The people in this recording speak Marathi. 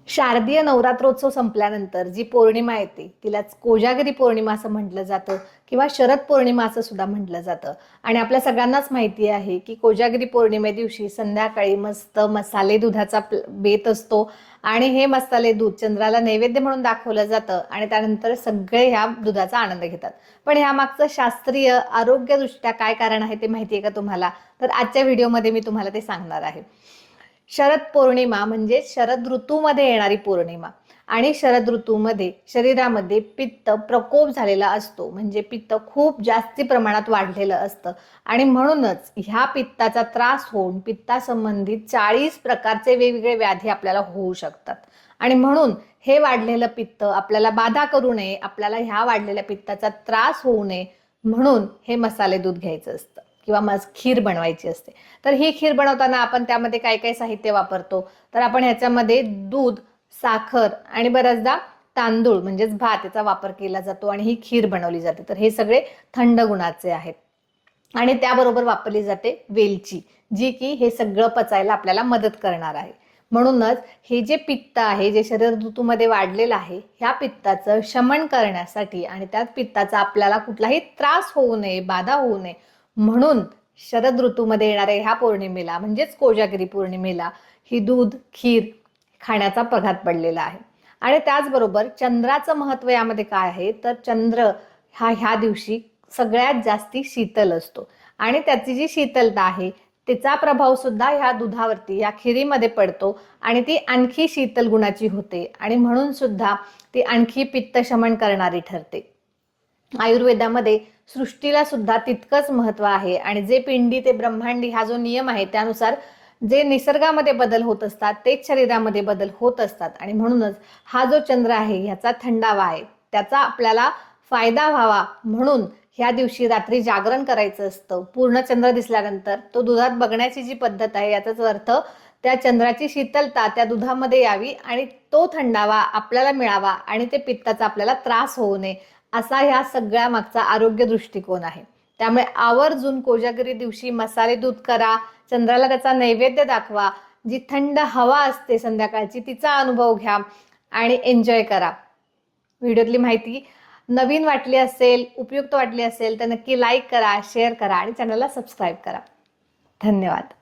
शारदीय नवरात्रोत्सव संपल्यानंतर जी पौर्णिमा येते तिलाच कोजागिरी पौर्णिमा असं म्हटलं जातं किंवा शरद पौर्णिमा असं सुद्धा म्हटलं जातं. आणि आपल्या सगळ्यांनाच माहिती आहे की कोजागिरी पौर्णिमे दिवशी संध्याकाळी मस्त मसाले दुधाचा बेत असतो आणि हे मसाले दूध चंद्राला नैवेद्य म्हणून दाखवलं जातं आणि त्यानंतर सगळे ह्या दुधाचा आनंद घेतात. पण ह्या मागचं शास्त्रीय आरोग्यदृष्ट्या काय कारण आहे ते माहिती आहे का तुम्हाला? तर आजच्या व्हिडिओमध्ये मी तुम्हाला ते सांगणार आहे. शरद पौर्णिमा म्हणजे शरद ऋतूमध्ये येणारी पौर्णिमा आणि शरद ऋतूमध्ये शरीरामध्ये पित्त प्रकोप झालेला असतो, म्हणजे पित्त खूप जास्ती प्रमाणात वाढलेलं असतं आणि म्हणूनच ह्या पित्ताचा त्रास होऊन पित्तासंबंधित 40 प्रकारचे वेगवेगळे व्याधी आपल्याला होऊ शकतात. आणि म्हणून हे वाढलेलं पित्त आपल्याला बाधा करू नये, आपल्याला ह्या वाढलेल्या पित्ताचा त्रास होऊ नये म्हणून हे मसाले दूध घ्यायचं असतं किंवा खीर बनवायची असते. तर ही खीर बनवताना आपण त्यामध्ये काय काय साहित्य वापरतो? तर आपण ह्याच्यामध्ये दूध, साखर आणि बऱ्याचदा तांदूळ म्हणजेच भात याचा वापर केला जातो आणि ही खीर बनवली जाते. तर हे सगळे थंड गुणाचे आहेत. आणि त्याबरोबर वापरली जाते वेलची, जी की हे सगळं पचायला आपल्याला मदत करणार आहे. म्हणूनच हे जे पित्त आहे, जे शरीर ऋतूमध्ये वाढलेलं आहे, ह्या पित्ताचं शमन करण्यासाठी आणि त्यात पित्ताचा आपल्याला कुठलाही त्रास होऊ नये, बाधा होऊ नये म्हणून शरद ऋतूमध्ये येणाऱ्या ह्या पौर्णिमेला म्हणजेच कोजागिरी पौर्णिमेला ही दूध खीर खाण्याचा प्रघात पडलेला आहे. आणि त्याचबरोबर चंद्राचं महत्व यामध्ये काय आहे? तर चंद्र ह्या दिवशी सगळ्यात जास्ती शीतल असतो आणि त्याची जी शीतलता आहे त्याचा प्रभाव सुद्धा ह्या दुधावरती या खिरीमध्ये पडतो आणि ती आणखी शीतल गुणाची होते आणि म्हणून सुद्धा ती आणखी पित्त शमन करणारी ठरते. आयुर्वेदामध्ये सृष्टीला सुद्धा तितकंच महत्व आहे आणि जे पिंडी ते ब्रह्मांडी हा जो नियम आहे त्यानुसार जे निसर्गामध्ये बदल होत असतात तेच शरीरामध्ये बदल होत असतात. आणि म्हणूनच हा जो चंद्र आहे ह्याचा थंडावा आहे, त्याचा आपल्याला फायदा व्हावा म्हणून ह्या दिवशी रात्री जागरण करायचं असतं. पूर्ण चंद्र दिसल्यानंतर तो दुधात बघण्याची जी पद्धत आहे याचाच अर्थ त्या चंद्राची शीतलता त्या दुधामध्ये यावी आणि तो थंडावा आपल्याला मिळावा आणि ते पित्ताचा आपल्याला त्रास होऊ नये असा ह्या सगळ्या मागचा आरोग्य दृष्टिकोन आहे. त्यामुळे आवर्जून कोजागिरी दिवशी मसाले दूध करा, चंद्राला त्याचा नैवेद्य दाखवा, जी थंड हवा असते संध्याकाळची तिचा अनुभव घ्या आणि एन्जॉय करा. व्हिडिओतली माहिती नवीन वाटली असेल, उपयुक्त वाटली असेल तर नक्की लाईक करा, शेअर करा आणि चॅनलला सबस्क्राईब करा. धन्यवाद.